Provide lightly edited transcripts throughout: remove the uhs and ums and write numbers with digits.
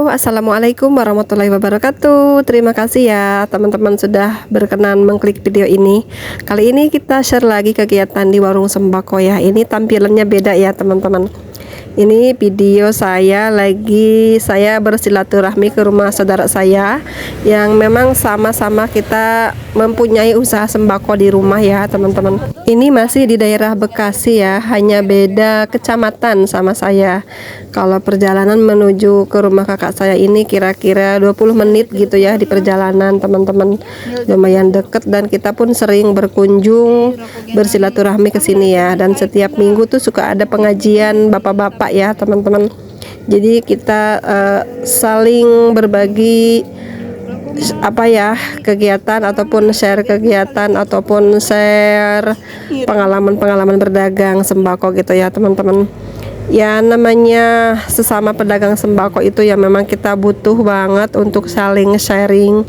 Halo, assalamualaikum warahmatullahi wabarakatuh. Terima kasih ya teman-teman sudah berkenan mengklik video ini. Kali ini kita share lagi kegiatan di warung sembako ya. Ini tampilannya beda ya teman-teman. Ini video saya bersilaturahmi ke rumah saudara saya yang memang sama-sama kita mempunyai usaha sembako di rumah ya teman-teman. Ini masih di daerah Bekasi ya, hanya beda kecamatan sama saya. Kalau perjalanan menuju ke rumah kakak saya ini kira-kira 20 menit gitu ya di perjalanan teman-teman. Lumayan deket dan kita pun sering berkunjung bersilaturahmi ke sini ya. Dan setiap minggu tuh suka ada pengajian bapak-bapak ya teman-teman. Jadi kita saling berbagi kegiatan ataupun share kegiatan ataupun share pengalaman-pengalaman berdagang sembako gitu ya teman-teman. Ya namanya sesama pedagang sembako itu ya memang kita butuh banget untuk saling sharing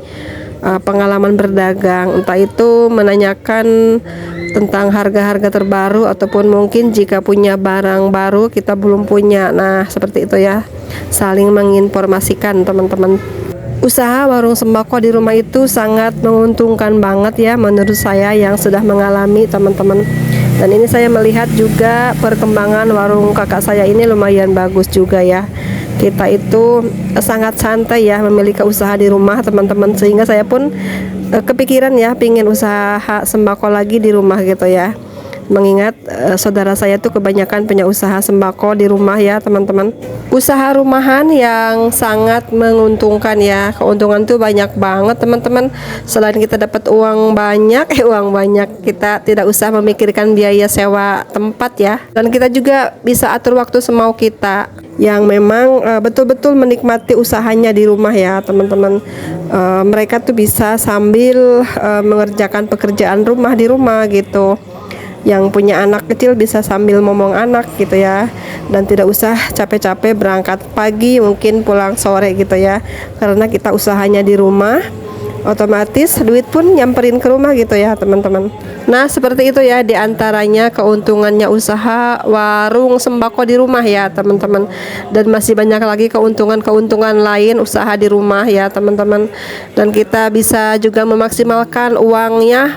pengalaman berdagang, entah itu menanyakan tentang harga-harga terbaru ataupun mungkin jika punya barang baru kita belum punya. Nah seperti itu ya, saling menginformasikan teman-teman. Usaha warung sembako di rumah itu sangat menguntungkan banget ya menurut saya yang sudah mengalami teman-teman. Dan ini saya melihat juga perkembangan warung kakak saya ini lumayan bagus juga ya. Kita itu sangat santai ya memiliki usaha di rumah teman-teman, sehingga saya pun kepikiran ya pingin usaha sembako lagi di rumah gitu ya. Mengingat saudara saya tuh kebanyakan punya usaha sembako di rumah ya teman-teman. Usaha rumahan yang sangat menguntungkan ya, keuntungan tuh banyak banget teman-teman. Selain kita dapat uang banyak kita tidak usah memikirkan biaya sewa tempat ya. Dan kita juga bisa atur waktu semau kita, yang memang betul-betul menikmati usahanya di rumah ya teman-teman. Mereka tuh bisa sambil mengerjakan pekerjaan rumah di rumah gitu. Yang punya anak kecil bisa sambil ngomong anak gitu ya, dan tidak usah capek-capek berangkat pagi mungkin pulang sore gitu ya, karena kita usahanya di rumah, otomatis duit pun nyamperin ke rumah gitu ya teman-teman. Nah seperti itu ya diantaranya keuntungannya usaha warung sembako di rumah ya teman-teman. Dan masih banyak lagi keuntungan-keuntungan lain usaha di rumah ya teman-teman. Dan kita bisa juga memaksimalkan uangnya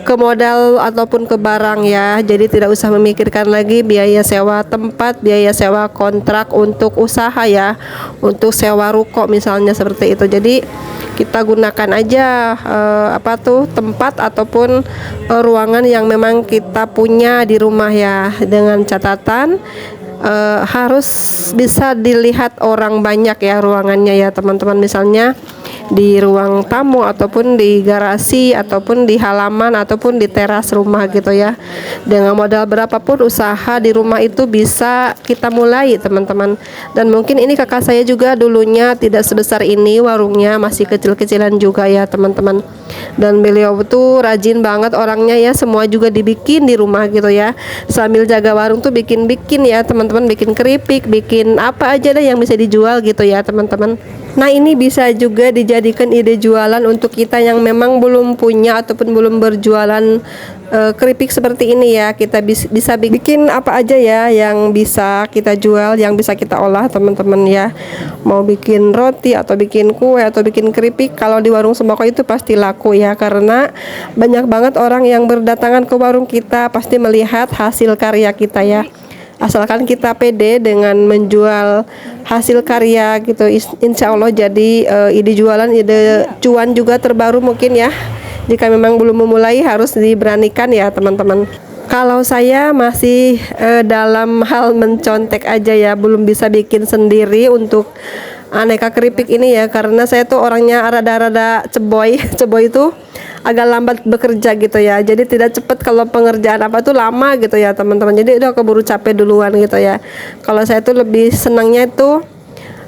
ke modal ataupun ke barang ya. Jadi tidak usah memikirkan lagi biaya sewa tempat, biaya sewa kontrak untuk usaha ya, untuk sewa ruko misalnya seperti itu. Jadi kita gunakan aja tempat ataupun ruangan yang memang kita punya di rumah ya, dengan catatan harus bisa dilihat orang banyak ya ruangannya ya teman-teman. Misalnya di ruang tamu ataupun di garasi ataupun di halaman ataupun di teras rumah gitu ya. Dengan modal berapapun usaha di rumah itu bisa kita mulai teman-teman. Dan mungkin ini kakak saya juga dulunya tidak sebesar ini warungnya, masih kecil-kecilan juga ya teman-teman. Dan beliau tuh rajin banget orangnya ya, semua juga dibikin di rumah gitu ya. Sambil jaga warung tuh bikin-bikin ya teman-teman, bikin keripik, bikin apa aja deh yang bisa dijual gitu ya teman-teman. Nah ini bisa juga dijadikan ide jualan untuk kita yang memang belum punya ataupun belum berjualan keripik seperti ini ya. Kita bisa bikin apa aja ya yang bisa kita jual, yang bisa kita olah teman-teman ya. Mau bikin roti atau bikin kue atau bikin keripik, kalau di warung sembako itu pasti laku ya, karena banyak banget orang yang berdatangan ke warung kita pasti melihat hasil karya kita ya. Asalkan kita pede dengan menjual hasil karya gitu, insya Allah jadi ide jualan, ide cuan juga terbaru mungkin ya. Jika memang belum memulai harus diberanikan ya teman-teman. Kalau saya masih dalam hal mencontek aja ya, belum bisa bikin sendiri untuk aneka keripik ini ya, karena saya tuh orangnya rada-rada ceboy itu agak lambat bekerja gitu ya, jadi tidak cepat kalau pengerjaan apa tuh lama gitu ya teman-teman. Jadi udah keburu capek duluan gitu ya. Kalau saya tuh lebih senangnya itu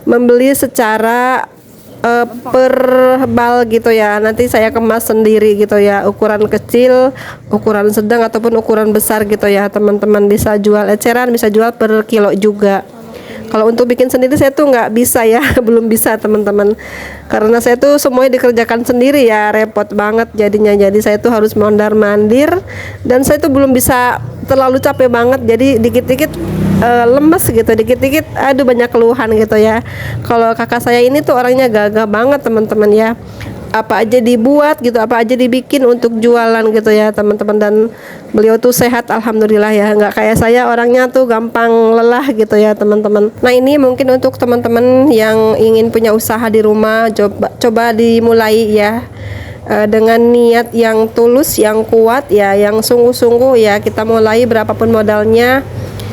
membeli secara per bal gitu ya, nanti saya kemas sendiri gitu ya, ukuran kecil, ukuran sedang ataupun ukuran besar gitu ya teman-teman. Bisa jual eceran, bisa jual per kilo juga. Kalau untuk bikin sendiri saya tuh nggak bisa ya, belum bisa teman-teman. Karena saya tuh semuanya dikerjakan sendiri ya, repot banget jadinya. Jadi saya tuh harus mondar-mandir dan saya tuh belum bisa terlalu capek banget. Jadi dikit-dikit lemes gitu, dikit-dikit aduh banyak keluhan gitu ya. Kalau kakak saya ini tuh orangnya gagah banget teman-teman ya. Apa aja dibuat gitu, apa aja dibikin untuk jualan gitu ya teman-teman, dan beliau tuh sehat alhamdulillah ya, nggak kayak saya orangnya tuh gampang lelah gitu ya teman-teman. Nah ini mungkin untuk teman-teman yang ingin punya usaha di rumah, coba dimulai ya, dengan niat yang tulus, yang kuat ya, yang sungguh-sungguh ya. Kita mulai berapapun modalnya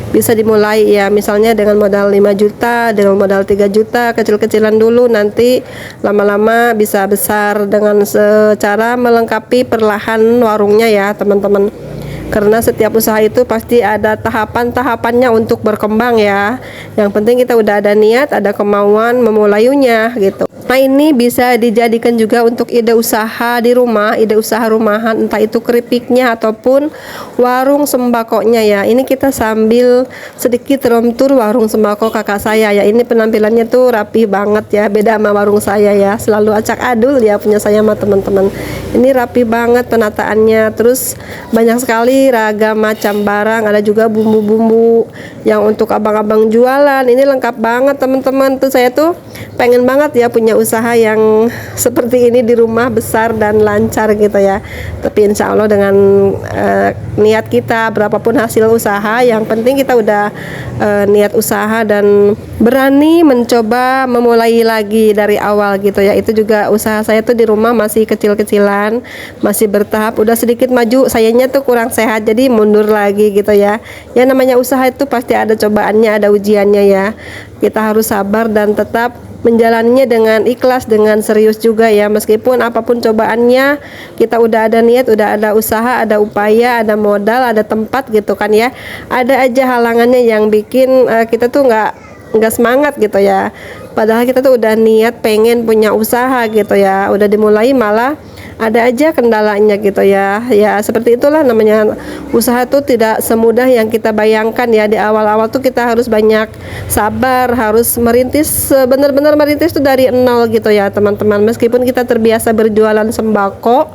bisa dimulai ya, misalnya dengan modal 5 juta, dengan modal 3 juta, kecil-kecilan dulu, nanti lama-lama bisa besar dengan secara melengkapi perlahan warungnya ya teman-teman. Karena setiap usaha itu pasti ada tahapan-tahapannya untuk berkembang ya. Yang penting kita udah ada niat, ada kemauan memulainya gitu. Nah ini bisa dijadikan juga untuk ide usaha di rumah, ide usaha rumahan, entah itu keripiknya ataupun warung sembakonya ya. Ini kita sambil sedikit room tour warung sembako kakak saya ya. Ini penampilannya tuh rapi banget ya, beda sama warung saya ya. Selalu acak adul ya punya saya sama teman-teman. Ini rapi banget penataannya, terus banyak sekali ragam macam barang, ada juga bumbu-bumbu yang untuk abang-abang jualan. Ini lengkap banget teman-teman. Tuh saya tuh pengen banget ya punya usaha yang seperti ini di rumah, besar dan lancar gitu ya. Tapi insya Allah dengan niat kita, berapapun hasil usaha, yang penting kita udah niat usaha dan berani mencoba memulai lagi dari awal gitu ya. Itu juga usaha saya tuh di rumah masih kecil-kecilan, masih bertahap, udah sedikit maju, sayanya tuh kurang sehat jadi mundur lagi gitu ya. Ya namanya usaha itu pasti ada cobaannya, ada ujiannya ya. Kita harus sabar dan tetap menjalaninya dengan ikhlas, dengan serius juga ya. Meskipun apapun cobaannya, kita udah ada niat, udah ada usaha, ada upaya, ada modal, ada tempat gitu kan ya. Ada aja halangannya yang bikin kita tuh nggak semangat gitu ya. Padahal kita tuh udah niat pengen punya usaha gitu ya, udah dimulai malah ada aja kendalanya gitu ya. Ya seperti itulah namanya usaha tuh tidak semudah yang kita bayangkan ya. Di awal-awal tuh kita harus banyak sabar, harus merintis, benar-benar merintis tuh dari nol gitu ya teman-teman. Meskipun kita terbiasa berjualan sembako,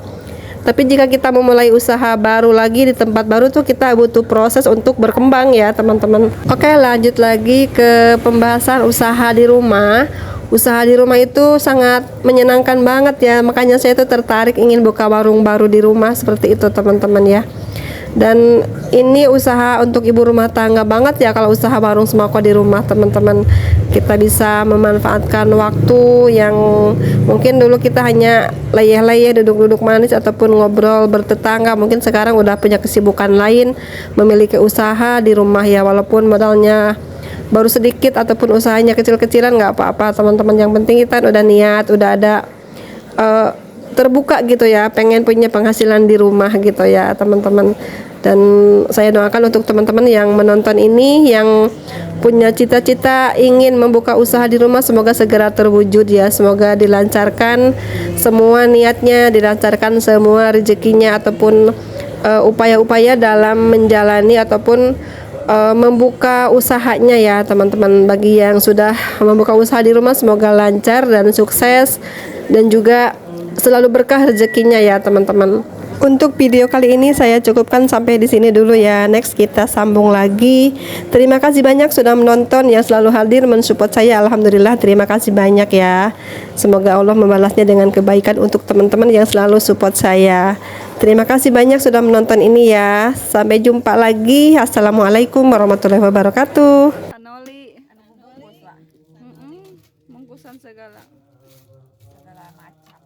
tapi jika kita memulai usaha baru lagi di tempat baru tuh kita butuh proses untuk berkembang ya teman-teman. Oke, lanjut lagi ke pembahasan usaha di rumah. Usaha di rumah itu sangat menyenangkan banget ya, makanya saya tuh tertarik ingin buka warung baru di rumah seperti itu teman-teman ya. Dan ini usaha untuk ibu rumah tangga banget ya, kalau usaha warung sembako di rumah teman-teman. Kita bisa memanfaatkan waktu yang mungkin dulu kita hanya leyeh-leyeh duduk-duduk manis ataupun ngobrol bertetangga, mungkin sekarang udah punya kesibukan lain, memiliki usaha di rumah ya. Walaupun modalnya baru sedikit ataupun usahanya kecil-kecilan nggak apa-apa teman-teman, yang penting kita udah niat, udah ada terbuka gitu ya, pengen punya penghasilan di rumah gitu ya teman-teman. Dan saya doakan untuk teman-teman yang menonton ini yang punya cita-cita ingin membuka usaha di rumah, semoga segera terwujud ya, semoga dilancarkan semua niatnya, dilancarkan semua rezekinya ataupun upaya-upaya dalam menjalani ataupun membuka usahanya ya teman-teman. Bagi yang sudah membuka usaha di rumah, semoga lancar dan sukses dan juga selalu berkah rezekinya ya teman-teman. Untuk video kali ini saya cukupkan sampai di sini dulu ya. Next kita sambung lagi. Terima kasih banyak sudah menonton ya, selalu hadir mensupport saya. Alhamdulillah, terima kasih banyak ya. Semoga Allah membalasnya dengan kebaikan untuk teman-teman yang selalu support saya. Terima kasih banyak sudah menonton ini ya. Sampai jumpa lagi. Assalamualaikum warahmatullahi wabarakatuh. Kanoli, bungkusan segala macam.